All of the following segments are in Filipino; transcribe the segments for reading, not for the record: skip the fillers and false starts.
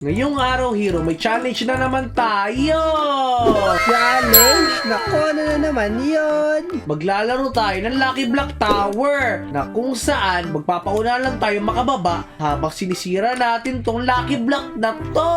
Ngayong araw, Hero, may challenge na naman tayo! Challenge? Nako, ano na naman yun? Maglalaro tayo ng Lucky Block Tower na kung saan magpapauna lang tayo makababa habang sinisira natin tong Lucky Block na to!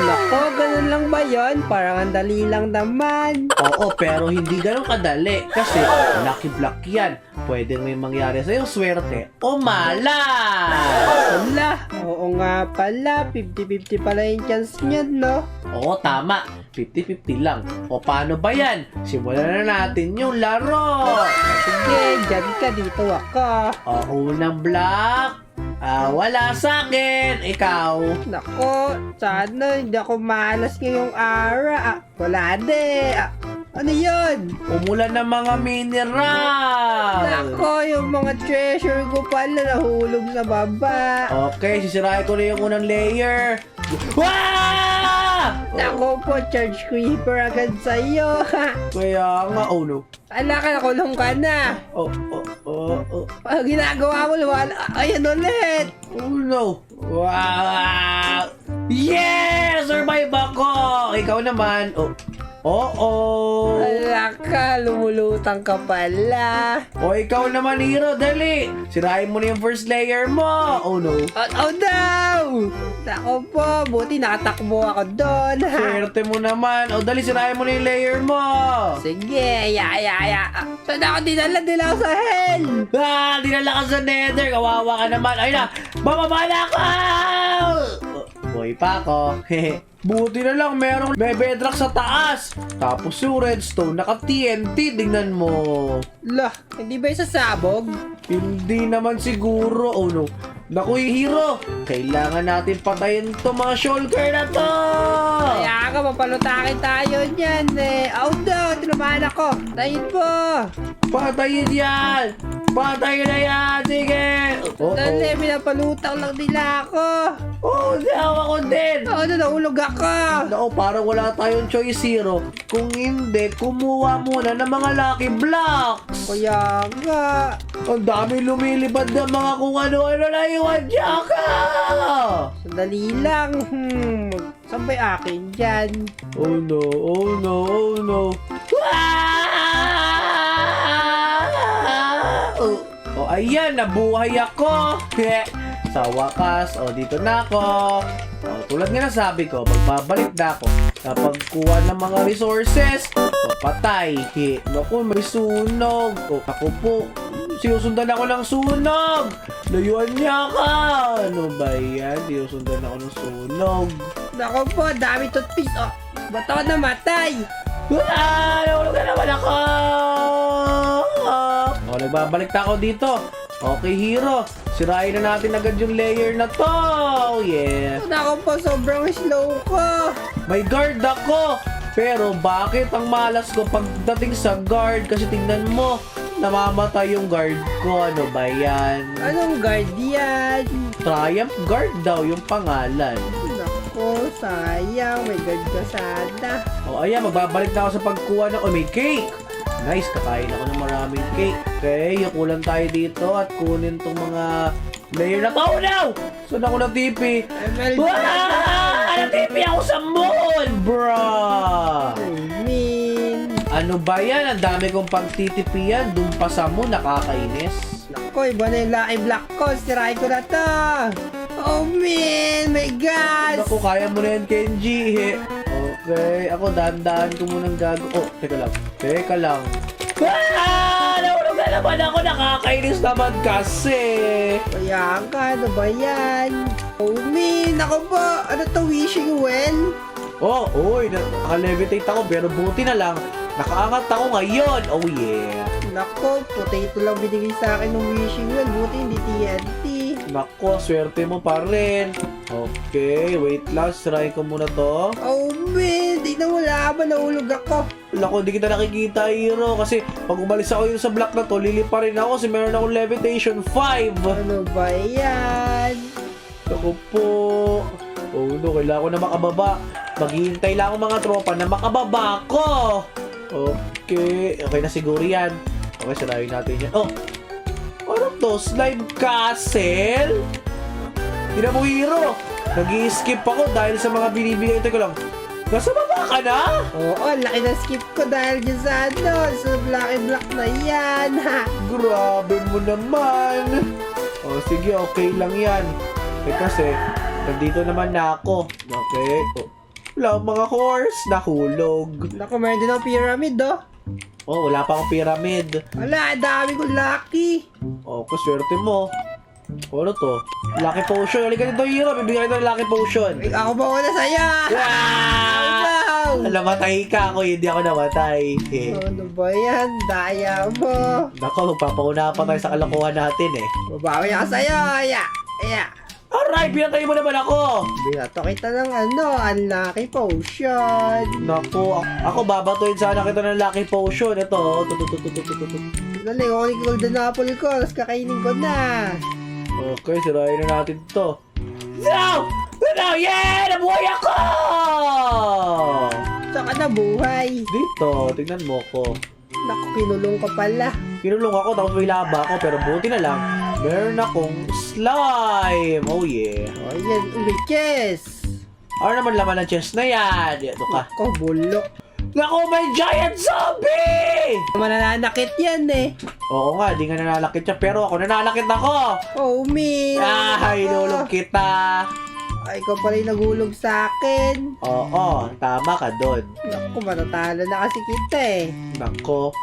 Nako, ganun lang ba yun? Parang ang dali lang naman. Oo, pero hindi ganun kadali kasi Lucky Block yan. Pwedeng may mangyari sa'yo swerte o malas! Wala, oo nga pala. 50-50 pala yung chance niyan, no? Oo, tama. 50-50 lang. O paano ba yan? Simulan na natin yung laro! Sige, dyan ka, dito ako. O, unang block. Wala sa akin. Ikaw. Nako, sana hindi ako malas ngayong araw. Wala de. Ano yun? Umulan ng mga mineral. Nako, yung mga treasure ko pala nahulog sa baba. Okay, sisirahin ko na yung unang layer. Wah! Nako po, charge creeper agad sa'yo. Kaya nga, oh no. Ala ka, nakulong ka na. Oh. Ginagawa mo, luwala. Ayan ulit. Oh no. Wow! Yes! Survive ako! Ikaw naman. Oh. Ala ka, lumulutang ka pala. O ikaw naman, Hero, dali! Sirahin mo na yung first layer mo! Oh no! Oh no! Nako po, buti nakatakbo ako doon. Swerte mo naman! O dali, sirahin mo na yung layer mo! Sige, ya. Saan ako dinala ako sa hell? Dinala ka sa nether! Kawawa ka naman! Ay na! Bababa na ako! Boy pa ako! Buti na lang may bedrock sa taas! Tapos yung redstone naka-TNT, tingnan mo! Lah, hindi ba yung sasabog? Hindi naman siguro. Oh no. Naku, Hero! Kailangan natin patayin to mga shulker na to! Kaya ka, mapalutakin tayo niyan eh. Oh no, tinamaan ako. Tayin po. Patayin yan! Patayin na yan! Sige! Dali, pinapalutang lang nila ako. Dawa ko din! Oh, naulog ako. Naku, parang wala tayong choice, Hero. Kung hindi, kumuha muna ng mga Lucky Blocks! Kaya nga. Ang dami lumilipad na mga kung ano-ano na iwan dyan ka! Sandali lang. Saan ba yung akin dyan? Oh no. Ayan, nabuhay ako! Sa wakas, dito na ako. Tulad nga nasabi ko, magbabalik na ako. Kapag kuha ng mga resources, papatay. Naku, may sunog. Ako po, sinusundan ako ng sunog. Layuan niya ka. Ano ba yan? Sinusundan ako ng sunog. Nako po, dami toothpaste. Oh, ba't ako namatay? Nahulog na naman ako! Nagbabalik na ako dito. Okay, Hero. Sirain na natin agad yung layer na to. Oh, yeah. Nako po, sobrang slow ko. May guard ako. Pero bakit ang malas ko pagdating sa guard? Kasi tingnan mo, namamatay yung guard ko. Ano ba yan? Anong guardian? Triumph Guard daw yung pangalan. Nako, sayang. May guard ka sana. Ayan, magbabalik na ako sa pagkuha ng... may cake! Nice, kakain ako ng maraming cake. Okay, yukulan tayo dito at kunin tong mga layer na to. Oh no! Saan ako na-TP? MLG. Na-TP ako sa moon, bro! Ano ba yan? Ang dami kong pagtitipian. Doon pa sa moon, nakakainis. Nako, iba na yung Lucky Block ko. Sirahin ko na to. Oh man, my God! Naku, kaya mo na yan, Kenji. Okay, ako dahan-dahan ko munang gago. Teka lang. Nahulog na naman ako. Nakakainis naman kasi. Kaya ka, ano ba yan? Oh man, ako po. Ano to, wishing well? Naka-levitate ako pero buti na lang. Nakaangat ako ngayon. Oh yeah. Nako, potato lang binigay sa akin ng wishing well. Buti hindi TNT. Nako, swerte mo pa rin. Okay, wait lang. Sirahin ko muna to. Oh man, di na wala ba, nahulog ako. Lako, di kita nakikita, Hero. Kasi pag umalis ako yun sa block na to, lilipa rin ako kasi meron akong levitation 5. Ano ba yan? Ako po. Oh no, kailangan ko na makababa. Maghihintay lang ako mga tropa na makababa ko. Okay na siguro yan. Okay, sirahin natin yan. Ano to? Slime Castle? Tignan mo, Hero. Nag-i-skip ako dahil sa mga binibigay. Teka lang. Nasa baba ka na? Oo, laki na skip ko dahil dyan sa sa Lucky Block na yan, ha. Grabe mo naman. O sige, okay lang yan. Kasi, nandito naman na ako. Okay. Oh. Wala mga horse. Nahulog. Naku, meron din ako pyramid, oh. Oh, wala pa akong pyramid. Wala, dami kong lucky. Oh, kaswerte mo. Ano to? Lucky potion. Halika dito, Hero. Bibigyan kita ng lucky potion. Ako ba una sa'yo? Wow! Wow! Namatay ka ako. Hindi ako namatay. Ano ba yan? Daya mo. Nako, magpapauna pa tayo sa kalokohan natin eh. Babawi ako sa'yo. Aya. Aya. Alright, pinatay mo naman ako. Binato kita ng unlucky potion. Naku, ako babatuin sana kita ng lucky potion. Ito. Dali, kukunin ko golden apple ko. Tapos kakainin ko na. Okay, sirain na natin to. No! No! Yeah! Nabuhay ako! Saka na buhay. Dito, tignan mo ko. Naku, kinulong ka pala. Kinulong ako, tapos may laba ako, pero buti na lang, meron akong slime. Oh yeah. O yan, uliches. Ano naman laman ng chest na yan? Ito ka. Ako, bulok. Naku, may giant zombie! Mananakit yan eh. Oo nga, di nga nanalakit siya, pero ako nanalakit ako! Oh, me. Ah, hinulog kita! Ay, ikaw pala yung nagulog sa akin. Oo, tama ka doon. Naku, matatalo na kasi kita eh. Nako.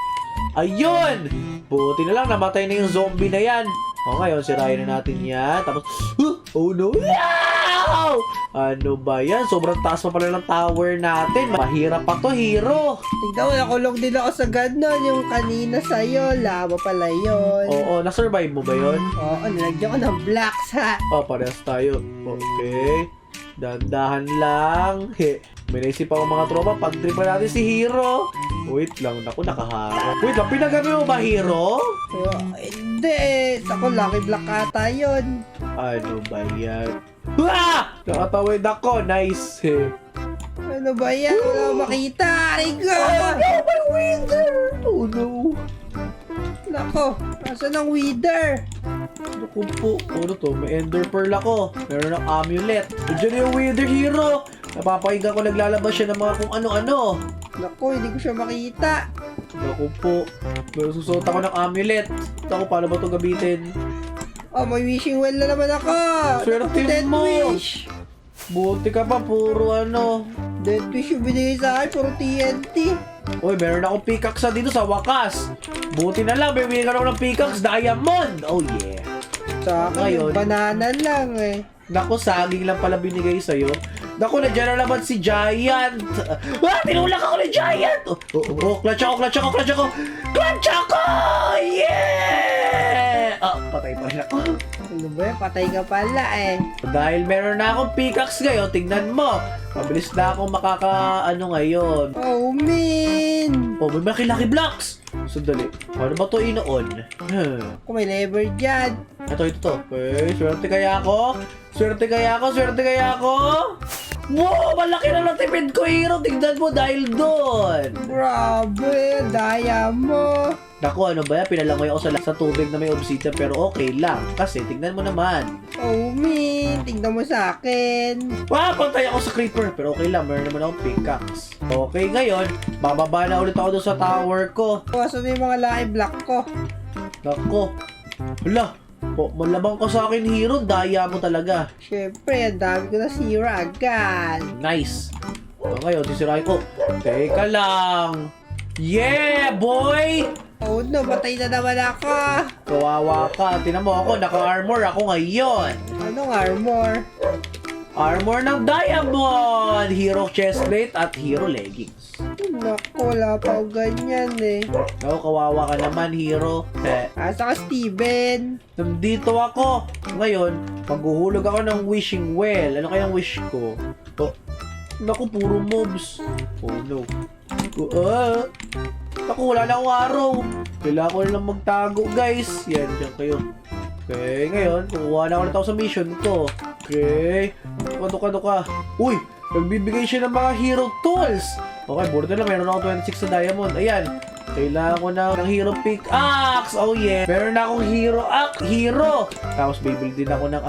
Ayun! Buti na lang, namatay na yung zombie na yan. O ngayon, sirayin na natin yan. Tapos, oh no! No! Ano ba yan? Sobrang taas pa pala ng tower natin. Mahirap pa to, Hero. Tignan mo, nakulong din ako sa ganon. Yung kanina sa'yo, lava pala yun. Oo, na-survive mo ba yun? Oo, nilagyan ko ng blocks ha. Oh, parehas tayo. Okay. Dandahan lang. He. May naisip ako mga tropa. Pag-tripan natin si Hero. Wait lang. Naku, nakaharap. Wait lang. Pinagabi mo ba, Hero? Hindi. Ako, lucky block ata yun. Ano ba yan? Ah! Nakatawid ako. Nice. He. Ano ba yan? Wala akong makita. Aray ko! Oh no, my wither! Oh no. Nako, nasa ng wither? Naku po. Ano to? May ender pearl ako. Meron ng amulet. Diyan yung wither, Hero. Napapakinggan ko naglalabas siya ng mga kung ano-ano. Naku, hindi ko siya makita. Naku po. Pero susuot ako ng amulet. Ako, paano ba ito gamitin? Oh, may wishing well na naman ako. Swerte Death mo. wish. Buti ka pa, puro ano. Death wish yung binigay sa akin, puro TNT. Uy, meron akong pickaxe na dito sa wakas. Buti na lang, may bigyan ka ako ng pickaxe, diamond. Oh yeah. Sa akin, Ngayon. yung banana lang eh. Naku, saging lang pala binigay sa'yo. Naku, nandiyan na naman si Giant. Ah, tinulak ako ni Giant. Clutch ako. Clutch ako! Yeah! Oh, patay pa rin ako. Ano ba yan? Patay ka pala eh. Dahil meron na akong pickaxe ngayon, tingnan mo. Mabilis na akong makaka-ano ngayon. Oh, man. Oh, may Lucky Blocks! Sandali. Paano ba ito inoon? Kung may lever dyan. Ito. Okay, swerte kaya ako? Swerte kaya ako? Wow! Malaki na natipid ko, Hero! Tignan mo dahil doon! Grabe, daya mo. Naku, ano ba yan? Pinalangoy ako sa tubig na may obsidian pero okay lang. Kasi, tignan mo naman. Oh, man. Tingnan mo sa akin. Wow! Pantay ako sa creeper pero okay lang. Meron naman akong pickaxe. Okay, ngayon, bababa na ulit ako doon sa tower ko. Asan na yung mga lucky block ko? Naku. Hala! Malabang ka sa akin, Hero. Daya mo talaga. Siyempre, ang dami ko na sira agad. Nice. So, ngayon, sisirain ko. Teka lang. Yeah, boy! Oh no, patay na naman ako. Kawawa ka. Tinan mo ako, naka-armor ako ngayon. Anong armor? Armor ng diamond! Hero chestplate at hero leggings. Naku, wala pa ako ganyan eh. Naku, kawawa ka naman, Hero. Asa ka, Steven? Nandito ako. Ngayon, maghuhulog ako ng wishing well. Ano kayang wish ko? Oh, naku, puro mobs. Oh no. Naku, wala na akong araw. Kailangan ko na lang magtago, guys. Yan, dyan kayo. Okay, ngayon, kukuha na ako na tao sa mission ko. Okay. Duka. Uy, nagbibigay siya ng mga hero tools. Okay, buti na lang. Meron ako 26 na diamond. Ayan. Kailangan ko na ng hero pickaxe. Oh yeah. Meron na akong hero. Tapos bibili din ako ng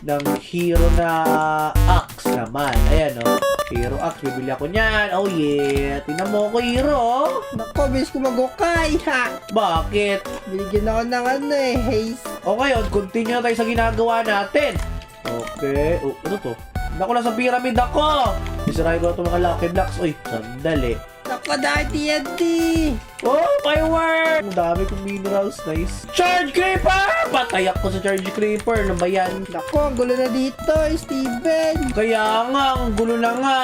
ng hero na axe naman. Ayan, oh. Hero axe, bibili ako niyan. Oh yeah, tingnan mo ako, hero. Nako, bilis ko mag-hukay, ha? Bakit? Binigyan ako ng ano eh, haste. O ngayon, continue na tayo sa ginagawa natin. Okay. Oh, ano to? Naku, nasa pyramid ako. Isirahin ko na itong mga lucky blocks. Uy, sandali. Nako, dahil TNT. Oh, firework! Ang dami kong minerals. Nice. Charge Creeper! Patay ako sa Charge Creeper. Ano ba yan? Nako, ang gulo na dito, Steven. Kaya nga, ang gulo na nga.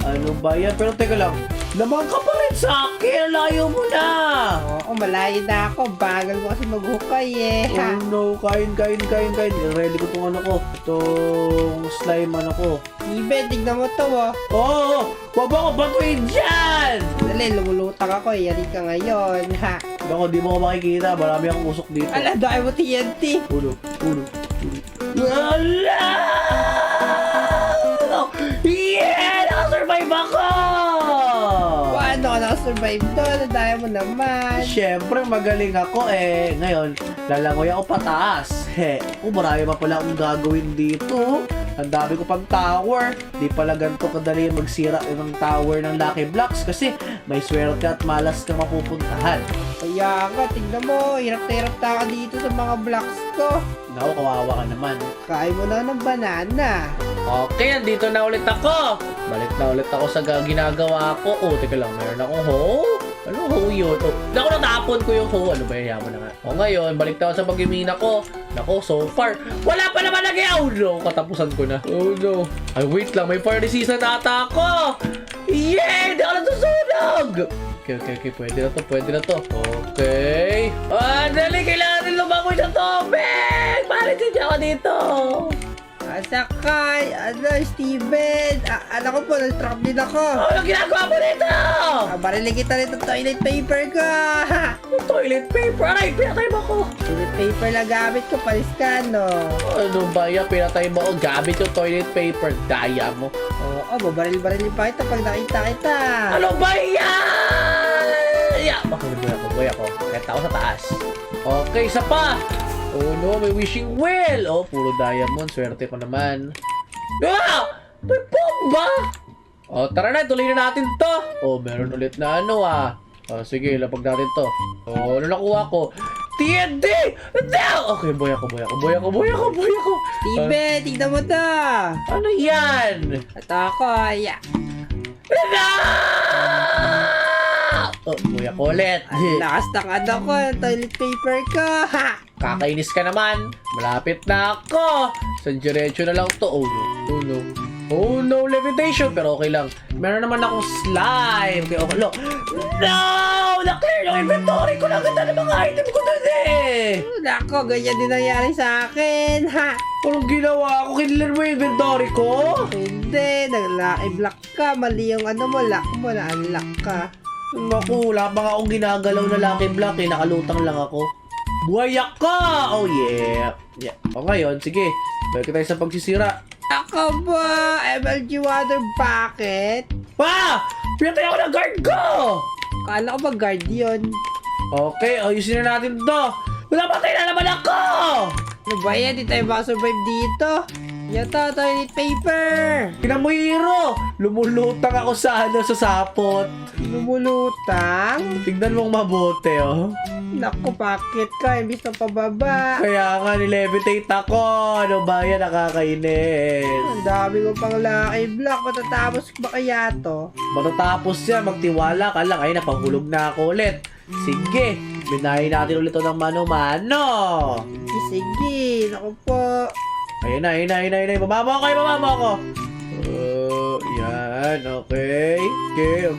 Ano ba yan? Pero teka lang. Naman ka pa rin sa akin. Layo mo na. Oo, malayo na ako. Bagal ko kasi mag-hukay eh, ha? Oh no, kain. Ready ko itong ano ko. Itong slime ano ko. Steven, tignan mo to, oh. Oh, wag mo ako batuin dyan! Dali, lumulutang ako eh. Yari ka ngayon, ha? Bako, di mo ako makikita. Marami akong usok dito. Ala, dahil mo TNT. Ulo. Ala! Yeah! Nakasurvive ako! Paano ka nakasurvive doon? Dahil mo naman. Siyempre, magaling ako eh. Ngayon, lalangoy ako pataas. Marami pa pala akong gagawin dito. Ang dami ko pang tower. Di pala ganito kadali magsira ng tower ng Lucky Blocks kasi may swerte at malas kang mapupuntahan. Kaya nga, tignan mo. Hirap na hirap ka dito sa mga blocks ko. Naku, kawawa ka naman. Kain mo na ng banana. Okay, andito na ulit ako. Balik na ulit ako sa ginagawa ko. Oh, teka lang, meron akong hoe. Ano hoe yun? Oh, naku, natapon ko yung hoe. Ano ba yung yaman na nga? O ngayon, balik na ako sa pag-imina ko. Naku, so far, wala pa naman nagyaw. Oh no, katapusan ko na. Oh no. Ay, wait lang, may fire disease na ata ako. Yeah, di ako nasusunog. Okay, pwede na to. Okay. Dali, kailangan din lumangoy sa tubig. Palitin niya ako dito. Sakay! Ano, Steven? Alam ko po, nag-trap din ako. Ano ginagawa mo dito? Barilin kita nito toilet paper ko. Toilet paper? Aray, pinatay mo ko. Toilet paper lang gamit ko, paliskano. Ano ba yan? Pinatay mo ko. Gamit yung toilet paper. Daya mo. Oo, babaril-barilin pa kita pag nakita kita. Ano ba yan? Yeah, buhay ako. Kaya ako sa taas. Okay, isa pa. Oh no, may wishing well. Oh, puro diamond. Swerte ko naman. Ah! May bomba! Oh, tara na. Tuloy na natin to. Oh, meron ulit na ano ah. Oh, sige, lapag natin to. Oh, ano nakuha ko? TNT! No! Okay, buhay ako. Steven, tignan mo to. Ano yan? Ito ako, ya. No! Oh, buhay ako ulit. Ang lakas ng ano ko, toilet paper ko. Ha! Kakainis ka naman. Malapit na ako. Sa diretso na lang to. Oh no, levitation. Pero okay lang. Meron naman akong slime. Okay, okay. No! Na-clear yung inventory ko na ganda ng mga item ko dun eh. Nako, ganyan din nangyari sa akin. Ha! Anong ginawa ko? Kinlan mo yung inventory ko? Hindi, nag-block ka. Mali yung ano mo, lock mo, na-unlock ka. Naku, wala pa nga akong ginagalaw na lucky block eh. Nakalutang lang ako. Buhay ako! Oh yeah. O ngayon, sige. Balik tayo sa pagsisira. Ako ba? MLG water bucket? Pa! Pinatay ako ng guard ko! Kala ko ba guard yun? Okay, ayusin na natin to. Napatay na naman ako! Ano ba yan? Di tayo makasurvive dito. Yato, toilet paper! Kinamuhiro! Lumulutang ako sa sapot. Lumulutang? Tignan mong mabuti, oh. Naku, bakit ka? Imbis na pababa. Kaya nga, nilevitate ako. Ano ba yan? Nakakainis. Ang dami ko pang lucky block. Matatapos ba kaya to? Matatapos yan, magtiwala ka lang. Ay, napahulog na ako ulit. Sige, binahin natin ulit ito ng mano-mano. Sige, naku po. Ayun na. Bababa ako. Yan, okay. Okay.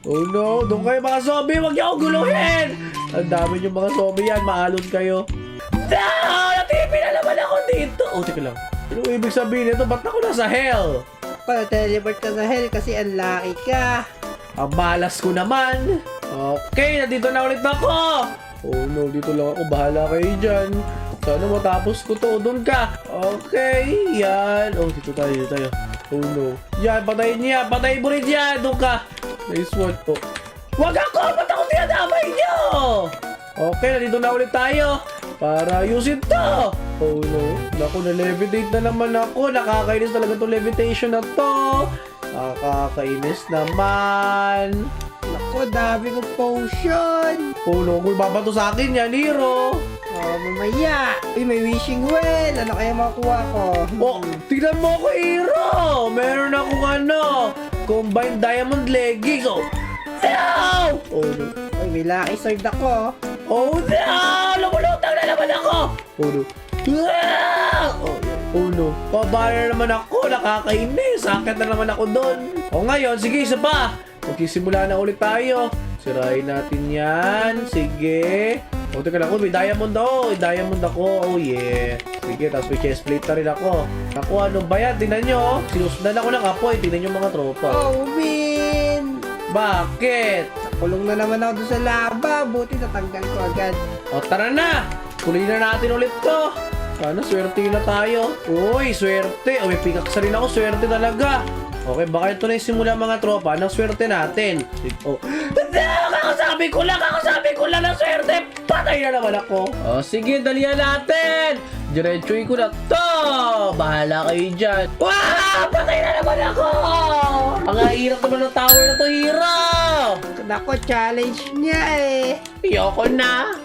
Oh no, doon kayo mga zombie. Huwag niyo ako guluhin. Ang dami yung mga zombie yan. Maalon kayo. No! Natipin na naman ako dito. Oh, teka lang. Ano ibig sabihin nito? Ba't ako nasa hell? Para teleport ka sa hell kasi ang lucky ka. Ang malas ko naman. Okay, nandito na ulit ako. Oh no, dito lang ako. Bahala kayo dyan. Sana matapos ko to. Doon ka. Okay, yan. Oh, dito tayo. Oh no. Yan, patayin niya. Patayin mo rin yan. Doon ka. Nice one. Oh. Wag ako! Ba't ako tinadamay niyo? Okay, nandito na ulit tayo. Para ayusin to. Oh no. Naku, na-levitate na naman ako. Nakakainis talaga itong levitation na to. Nakakainis naman. Naku, dami kong potion. Oh no, kung babato sa akin yan, Hero. Oh, mamaya. Uy, may wishing well. Ano kaya makuha ko? Oh, tignan mo ako, Hero. Meron akong combined diamond leggings. Oh, no! Oh no. Uy, may lucky sword ako. Oh no! Lumulutang na naman ako! Oh no. Ah! Oh, yan. Oh no. Pabaya na naman ako. Nakakainis. Sakit na naman ako doon. O ngayon, sige, isa pa. Magsisimula na ulit tayo. Sirain natin yan. Sige. O, teka lang. May diamond ako. May diamond ako. Oh yeah. Sige, tapos may chestplate na rin ako. Naku, ano ba yan? Tingnan nyo. Sinusdan ako ng apoy. Tingnan nyo mga tropa. Oh, Min! Bakit? Kulong na naman ako doon sa laba. Buti natanggal ko agad. O tara na! Tuloy na natin ulit to! Sana swerte na tayo. Uy, swerte! O may pikaksa rin ako, swerte talaga. Okay, baka ito na yung simula mga tropa. Anong swerte natin? Oh. Kakasabi ko lang ng swerte! Patay na naman ako! O sige, dalihan natin! Diretsuin ko na to! Bahala kayo dyan. Wow! Patay na naman ako! Ang hirap naman ng tower na to, Hero! Nako, challenge niya eh. Ayoko na!